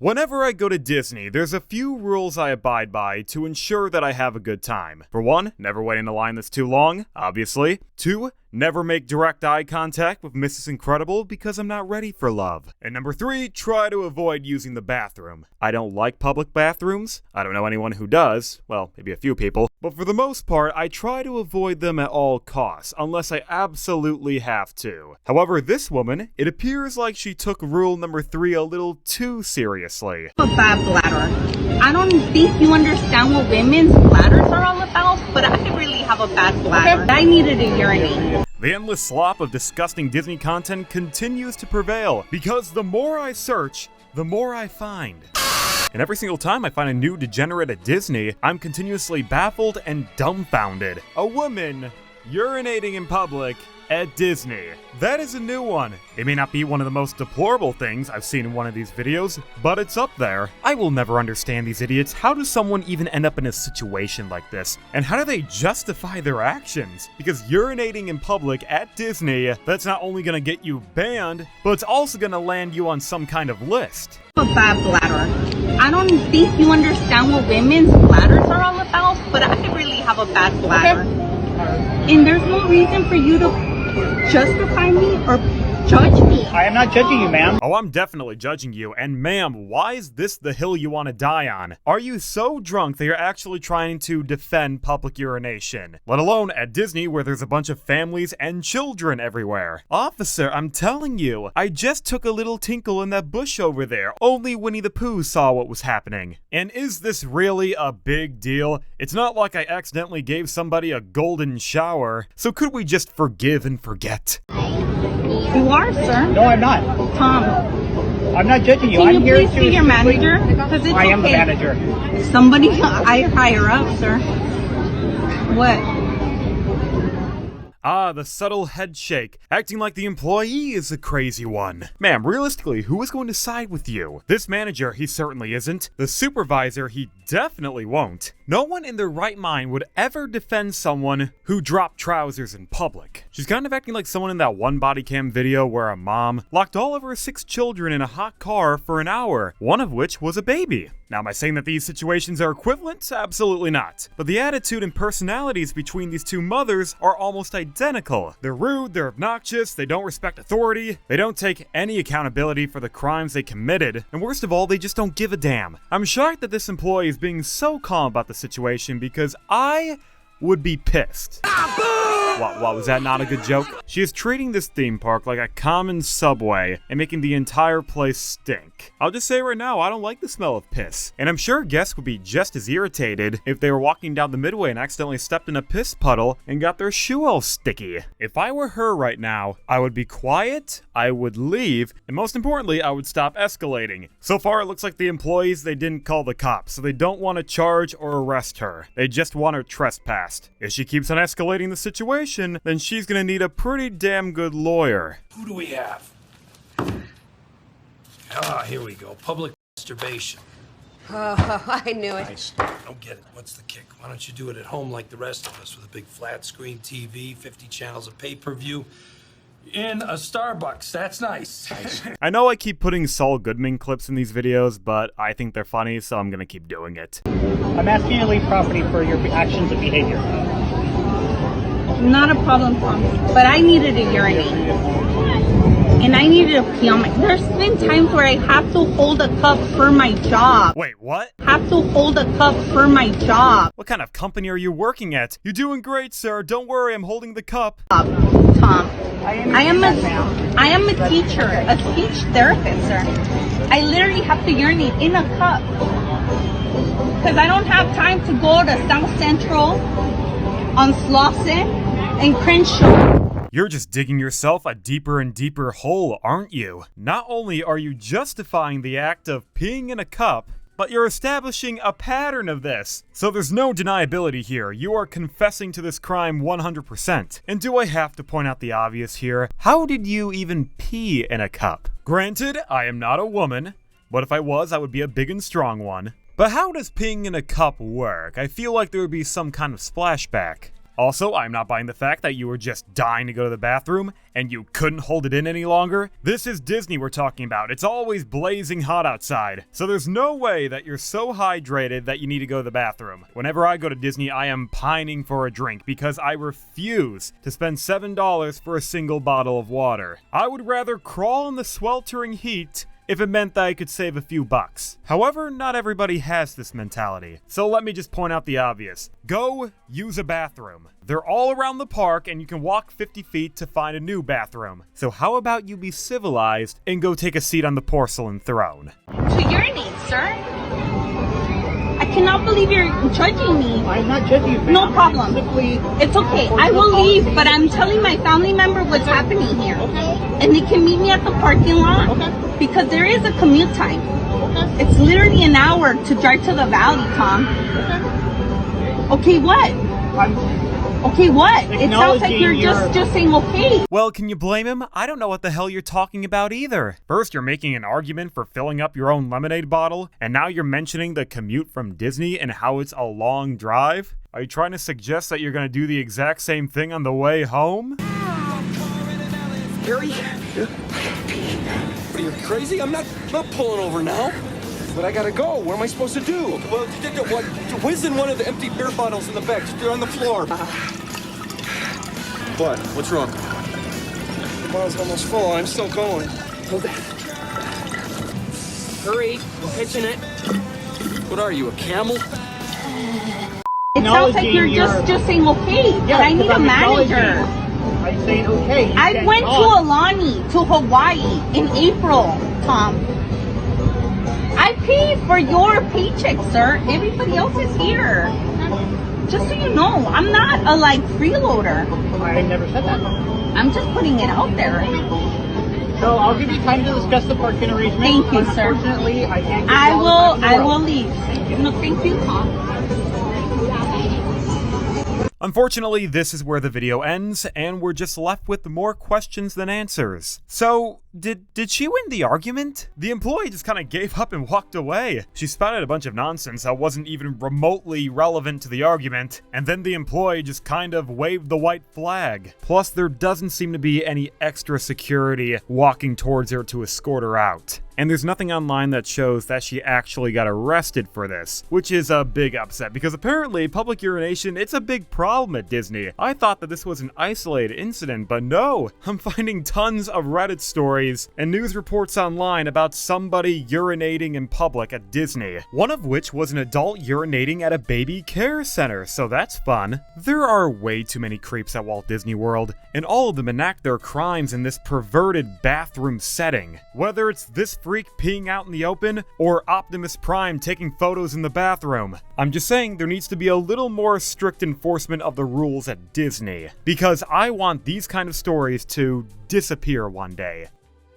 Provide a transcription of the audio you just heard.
Whenever I go to Disney, there's a few rules I abide by to ensure that I have a good time. For one, never wait in a line that's too long, obviously. 2, never make direct eye contact with Mrs. Incredible because I'm not ready for love. And number 3, try to avoid using the bathroom. I don't like public bathrooms. I don't know anyone who does. Well, maybe a few people. But for the most part, I try to avoid them at all costs, unless I absolutely have to. However, this woman, it appears like she took rule number 3 a little too seriously. A bad bladder. I don't think you understand what women's bladders are all about, but I really have a bad bladder. I needed to urinate. The endless slop of disgusting Disney content continues to prevail, because the more I search, the more I find. And every single time I find a new degenerate at Disney, I'm continuously baffled and dumbfounded. A woman urinating in public at Disney. That is a new one. It may not be one of the most deplorable things I've seen in one of these videos, but it's up there. I will never understand these idiots. How does someone even end up in a situation like this? And how do they justify their actions? Because urinating in public at Disney, that's not only gonna get you banned, but it's also gonna land you on some kind of list. A bad bladder. I don't think you understand what women's bladders are all about, but I really have a bad bladder. And there's no reason for you to justify me or judge me. I am not judging you, ma'am. Oh, I'm definitely judging you. And ma'am, why is this the hill you want to die on? Are you so drunk that you're actually trying to defend public urination? Let alone at Disney where there's a bunch of families and children everywhere. Officer, I'm telling you, I just took a little tinkle in that bush over there. Only Winnie the Pooh saw what was happening. And is this really a big deal? It's not like I accidentally gave somebody a golden shower. So could we just forgive and forget? You are, sir. No, I'm not. Tom. I'm not judging you. Can I'm you here please to be your manager? Because it's I am the okay. manager. Somebody higher up, sir. What? Ah, the subtle head shake, acting like the employee is the crazy one. Ma'am, realistically, who is going to side with you? This manager, he certainly isn't. The supervisor, he definitely won't. No one in their right mind would ever defend someone who dropped trousers in public. She's kind of acting like someone in that one body cam video where a mom locked all of her 6 children in a hot car for an hour, one of which was a baby. Now, am I saying that these situations are equivalent? Absolutely not. But the attitude and personalities between these two mothers are almost identical. They're rude, they're obnoxious, they don't respect authority, they don't take any accountability for the crimes they committed, and worst of all, they just don't give a damn. I'm shocked that this employee is being so calm about the situation because I would be pissed. What, was that not a good joke? She is treating this theme park like a common subway and making the entire place stink. I'll just say right now, I don't like the smell of piss. And I'm sure guests would be just as irritated if they were walking down the midway and accidentally stepped in a piss puddle and got their shoe all sticky. If I were her right now, I would be quiet, I would leave, and most importantly, I would stop escalating. So far, it looks like the employees, they didn't call the cops, so they don't want to charge or arrest her. They just want her trespassed. If she keeps on escalating the situation, then she's gonna need a pretty damn good lawyer. Who do we have? Ah, here we go. Public masturbation. Oh, I knew it. Nice. Don't get it. What's the kick? Why don't you do it at home like the rest of us with a big flat screen TV, 50 channels of pay-per-view, in a Starbucks? That's nice. I know I keep putting Saul Goodman clips in these videos, but I think they're funny, so I'm gonna keep doing it. I'm asking you to leave property for your actions and behavior. Not a problem, Tom. But I needed to urinate. And I needed to pee on my... There's been times where I have to hold a cup for my job. Wait, what? Have to hold a cup for my job. What kind of company are you working at? You're doing great, sir. Don't worry, I'm holding the cup. Tom, I am a teacher, a speech therapist, sir. I literally have to urinate in a cup. Because I don't have time to go to South Central on Slauson and Crenshaw. You're just digging yourself a deeper and deeper hole, aren't you? Not only are you justifying the act of peeing in a cup, but you're establishing a pattern of this. So there's no deniability here. You are confessing to this crime 100%. And do I have to point out the obvious here? How did you even pee in a cup? Granted, I am not a woman, but if I was, I would be a big and strong one. But how does peeing in a cup work? I feel like there would be some kind of splashback. Also, I'm not buying the fact that you were just dying to go to the bathroom and you couldn't hold it in any longer. This is Disney we're talking about. It's always blazing hot outside. So there's no way that you're so hydrated that you need to go to the bathroom. Whenever I go to Disney, I am pining for a drink because I refuse to spend $7 for a single bottle of water. I would rather crawl in the sweltering heat if it meant that I could save a few bucks. However, not everybody has this mentality. So let me just point out the obvious. Go use a bathroom. They're all around the park and you can walk 50 feet to find a new bathroom. So how about you be civilized and go take a seat on the porcelain throne? To urinate, sir. I cannot believe you're judging me. I'm not judging you, ma'am. No problem. I'm simply... It's okay. I will leave, but I'm telling my family member what's happening here. And they can meet me at the parking lot because there is a commute time. It's literally an hour to drive to the valley, Tom. Okay, what? Okay, what? It sounds like you're just saying okay. Well, can you blame him? I don't know what the hell you're talking about either. First, you're making an argument for filling up your own lemonade bottle, and now you're mentioning the commute from Disney and how it's a long drive? Are you trying to suggest that you're going to do the exact same thing on the way home? Gary? Yeah? Are you crazy? I'm not pulling over now. But I gotta go. What am I supposed to do? Well, whiz in one of the empty beer bottles in the back. They're on the floor. What? What's wrong? The bottle's almost full. I'm still going. Hold it. Hurry. I'm pitching it. What are you, a camel? It sounds like you're just saying okay, but I need a manager. I'm saying okay. I went to Alani, to Hawaii in April, Tom. I paid for your paycheck, sir. Everybody else is here. Just so you know, I'm not a freeloader. I never said that. I'm just putting it out there. So I'll give you time to discuss the parking arrangement. Thank you, sir. Unfortunately, I can't give you all the time in the I world. will leave. No, thank you, Tom. Unfortunately, this is where the video ends, and we're just left with more questions than answers. So, did she win the argument? The employee just kind of gave up and walked away. She spouted a bunch of nonsense that wasn't even remotely relevant to the argument, and then the employee just kind of waved the white flag. Plus, there doesn't seem to be any extra security walking towards her to escort her out. And there's nothing online that shows that she actually got arrested for this, which is a big upset because apparently public urination, it's a big problem at Disney. I thought that this was an isolated incident, but no, I'm finding tons of Reddit stories and news reports online about somebody urinating in public at Disney. One of which was an adult urinating at a baby care center, so that's fun. There are way too many creeps at Walt Disney World, and all of them enact their crimes in this perverted bathroom setting. Whether it's this freak peeing out in the open, or Optimus Prime taking photos in the bathroom. I'm just saying there needs to be a little more strict enforcement of the rules at Disney, because I want these kind of stories to disappear one day.